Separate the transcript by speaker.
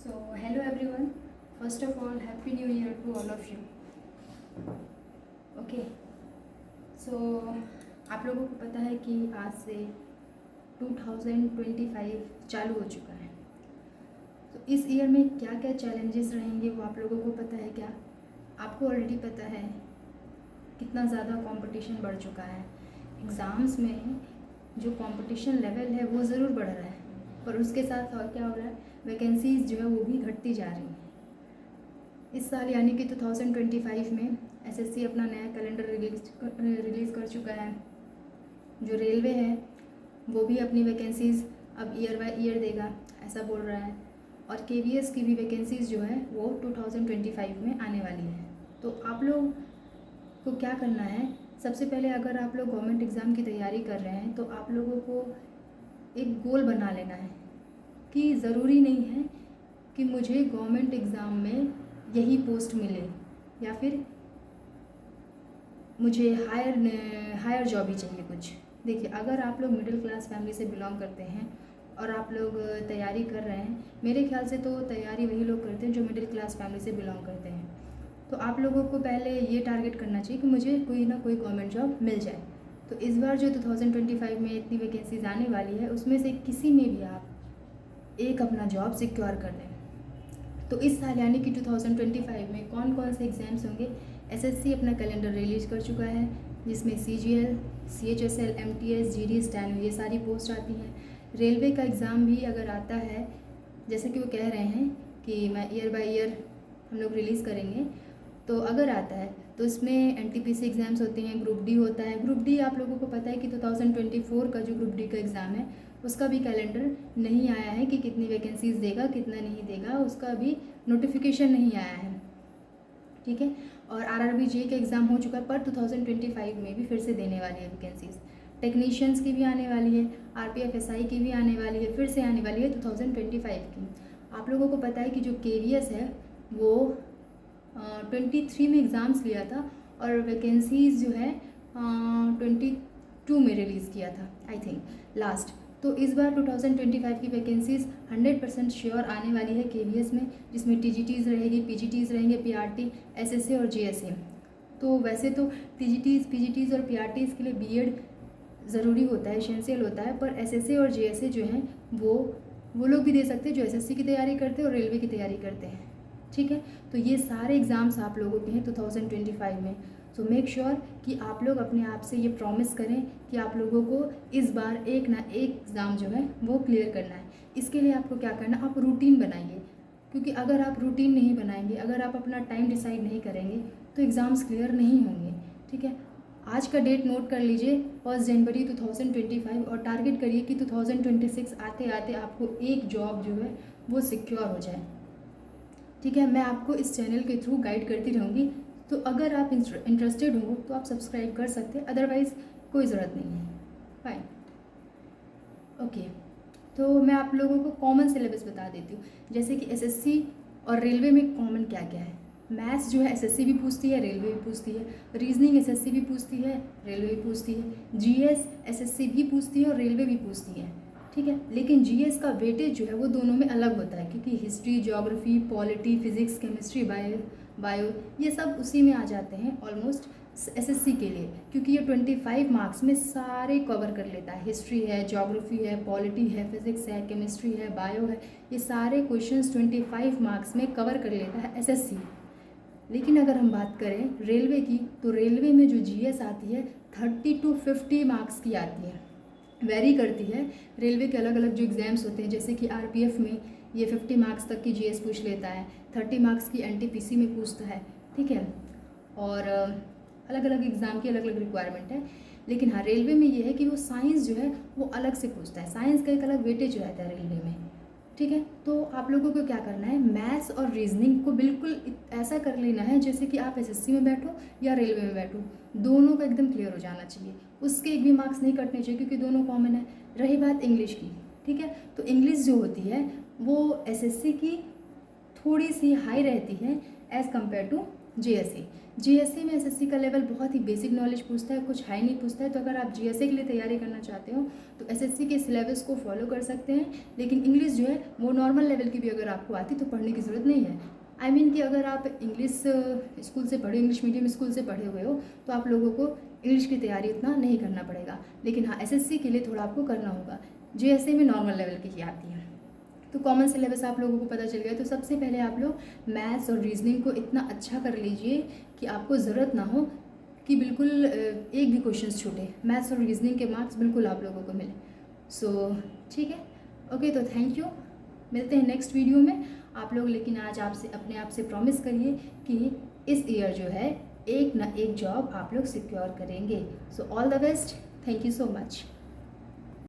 Speaker 1: So, hello everyone. First of all, Happy New Year to all of you. Okay. So, आप लोगों को पता है कि आज से 2025 चालू हो चुका है। तो इस ईयर में क्या क्या चैलेंजेस रहेंगे वो आप लोगों को पता है क्या? आपको ऑलरेडी पता है कितना ज़्यादा कंपटीशन बढ़ चुका है। एग्ज़ाम्स में जो कंपटीशन लेवल है वो ज़रूर बढ़ रहा है, पर उसके साथ और क्या हो रहा है, वैकेंसीज़ जो है वो भी घटती जा रही हैं। इस साल यानी कि 2025 में एसएससी अपना नया कैलेंडर रिलीज़ कर चुका है। जो रेलवे है वो भी अपनी वैकेंसीज़ अब ईयर बाय ईयर देगा, ऐसा बोल रहा है। और केवीएस की भी वैकेंसीज़ जो है वो 2025 में आने वाली है। तो आप लोग को क्या करना है, सबसे पहले अगर आप लोग गवर्नमेंट एग्ज़ाम की तैयारी कर रहे हैं तो आप लोगों को एक गोल बना लेना है कि ज़रूरी नहीं है कि मुझे गवर्नमेंट एग्ज़ाम में यही पोस्ट मिले या फिर मुझे हायर जॉब ही चाहिए कुछ। देखिए, अगर आप लोग मिडिल क्लास फैमिली से बिलोंग करते हैं और आप लोग तैयारी कर रहे हैं, मेरे ख्याल से तो तैयारी वही लोग करते हैं जो मिडिल क्लास फैमिली से बिलोंग करते हैं। तो आप लोगों को पहले ये टारगेट करना चाहिए कि मुझे कोई ना कोई गवर्नमेंट जॉब मिल जाए। तो इस बार जो 2025 में इतनी वैकेंसीज आने वाली है उसमें से किसी में भी आप एक अपना जॉब सिक्योर कर लें। तो इस साल यानी कि 2025 में कौन कौन से एग्ज़ाम्स होंगे, एसएससी अपना कैलेंडर रिलीज कर चुका है जिसमें CGL, CHSL, MTS, GD, steno ये सारी पोस्ट आती हैं। रेलवे का एग्ज़ाम भी अगर आता है, जैसे कि वो कह रहे हैं कि मैं ईयर बाय ईयर हम लोग रिलीज़ करेंगे, तो अगर आता है तो इसमें एनटीपीसी एग्ज़ाम्स होते हैं, ग्रुप डी होता है। ग्रुप डी आप लोगों को पता है कि 2024 का जो ग्रुप डी का एग्ज़ाम है उसका भी कैलेंडर नहीं आया है कि कितनी वैकेंसीज देगा कितना नहीं देगा, उसका भी नोटिफिकेशन नहीं आया है। ठीक है। और आरआरबी जे का एग्ज़ाम हो चुका है, पर 2025 में भी फिर से देने वाली है वैकेंसीज। टेक्नीशियंस की भी आने वाली है, आरपीएफ एसआई की भी आने वाली है, फिर से आने वाली है 2025 की। आप लोगों को पता है कि जो केवीएस है वो 23 में एग्ज़ाम्स लिया था और वैकेंसीज जो है 22 में रिलीज़ किया था आई थिंक लास्ट। तो इस बार 2025 की वैकेंसीज 100% श्योर आने वाली है केवीएस में, जिसमें टीजीटीज़ रहेगी, पीजीटीज़ रहेंगे, पीआरटी, एसएसए और जेएसए। तो वैसे तो टीजीटीज़, पीजीटीज़ और पीआरटीज़ के लिए बीएड ज़रूरी होता है, एसेंशियल होता है, पर एसएसए और जेएसए जो हैं वो लोग भी दे सकते हैं जो एसएससी की तैयारी करते हैं और रेलवे की तैयारी करते हैं। ठीक है। तो ये सारे एग्ज़ाम्स आप लोगों के हैं 2025 में। सो मेक श्योर कि आप लोग अपने आप से ये प्रॉमिस करें कि आप लोगों को इस बार एक ना एक एग्ज़ाम जो है वो क्लियर करना है। इसके लिए आपको क्या करना, आप रूटीन बनाइए, क्योंकि अगर आप रूटीन नहीं बनाएंगे, अगर आप अपना टाइम डिसाइड नहीं करेंगे तो एग्ज़ाम्स क्लियर नहीं होंगे। ठीक है। आज का डेट नोट कर लीजिए, 1 जनवरी 2025, और टारगेट करिए कि 2026 आते आते आपको एक जॉब जो है वो सिक्योर हो जाए। ठीक है। मैं आपको इस चैनल के थ्रू गाइड करती रहूँगी, तो अगर आप इंटरेस्टेड हो तो आप सब्सक्राइब कर सकते हैं, अदरवाइज़ कोई ज़रूरत नहीं है। फाइन। ओके। तो मैं आप लोगों को कॉमन सिलेबस बता देती हूँ, जैसे कि एसएससी और रेलवे में कॉमन क्या क्या है। मैथ्स जो है एसएससी भी पूछती है, रेलवे भी पूछती है। रीजनिंग एसएससी भी पूछती है, रेलवे भी पूछती है। जीएस एसएससी भी पूछती है और रेलवे भी पूछती है। ठीक है। लेकिन जीएस का वेटेज जो है वो दोनों में अलग होता है, क्योंकि history, geography, polity, physics, chemistry, bio ये सब उसी में आ जाते हैं ऑलमोस्ट एसएससी के लिए, क्योंकि ये 25 मार्क्स में सारे कवर कर लेता है। हिस्ट्री है, ज्योग्राफी है, पॉलिटी है, फिजिक्स है, केमिस्ट्री है, बायो है, ये सारे क्वेश्चंस 25 मार्क्स में कवर कर लेता है एसएससी। लेकिन अगर हम बात करें रेलवे की, तो रेलवे में जो जीएस आती है 30 to 50 मार्क्स की आती है, वेरी करती है। रेलवे के अलग अलग जो एग्ज़ाम्स होते हैं, जैसे कि आरपीएफ में ये 50 मार्क्स तक की जीएस पूछ लेता है, 30 मार्क्स की एनटीपीसी में पूछता है। ठीक है। और अलग अलग एग्ज़ाम की अलग अलग रिक्वायरमेंट है। लेकिन हाँ, रेलवे में ये है कि वो साइंस जो है वो अलग से पूछता है, साइंस का एक अलग वेटेज रहता है रेलवे में। ठीक है। तो आप लोगों को क्या करना है, मैथ्स और रीजनिंग को बिल्कुल ऐसा कर लेना है जैसे कि आप एसएससी में बैठो या रेलवे में बैठो, दोनों का एकदम क्लियर हो जाना चाहिए। उसके एक भी मार्क्स नहीं कटने चाहिए, क्योंकि दोनों कॉमन है। रही बात इंग्लिश की, ठीक है, तो इंग्लिश जो होती है वो एसएससी की थोड़ी सी हाई रहती है एज़ कम्पेयर टू जीएसए में एसएससी का लेवल बहुत ही बेसिक नॉलेज पूछता है, कुछ हाई नहीं पूछता है। तो अगर आप जीएसए के लिए तैयारी करना चाहते हो तो एसएससी के सिलेबस को फॉलो कर सकते हैं, लेकिन इंग्लिश जो है वो नॉर्मल लेवल की भी अगर आपको आती तो पढ़ने की ज़रूरत नहीं है। आई मीन कि अगर आप इंग्लिश स्कूल से पढ़े, इंग्लिश मीडियम स्कूल से पढ़े हुए हो तो आप लोगों को इंग्लिश की तैयारी उतना नहीं करना पड़ेगा, लेकिन हाँ एसएससी के लिए थोड़ा आपको करना होगा। जीएसए में नॉर्मल लेवल की ही आती है। तो कॉमन सिलेबस आप लोगों को पता चल गया। तो सबसे पहले आप लोग मैथ्स और रीजनिंग को इतना अच्छा कर लीजिए कि आपको ज़रूरत ना हो कि बिल्कुल एक भी क्वेश्चन छूटे। मैथ्स और रीजनिंग के मार्क्स बिल्कुल आप लोगों को मिले। सो ठीक है, ओके, तो थैंक यू, मिलते हैं नेक्स्ट वीडियो में आप लोग। लेकिन आज आपसे अपने आप से प्रॉमिस करिए कि इस ईयर जो है एक ना एक जॉब आप लोग सिक्योर करेंगे। So all the best, thank you so much.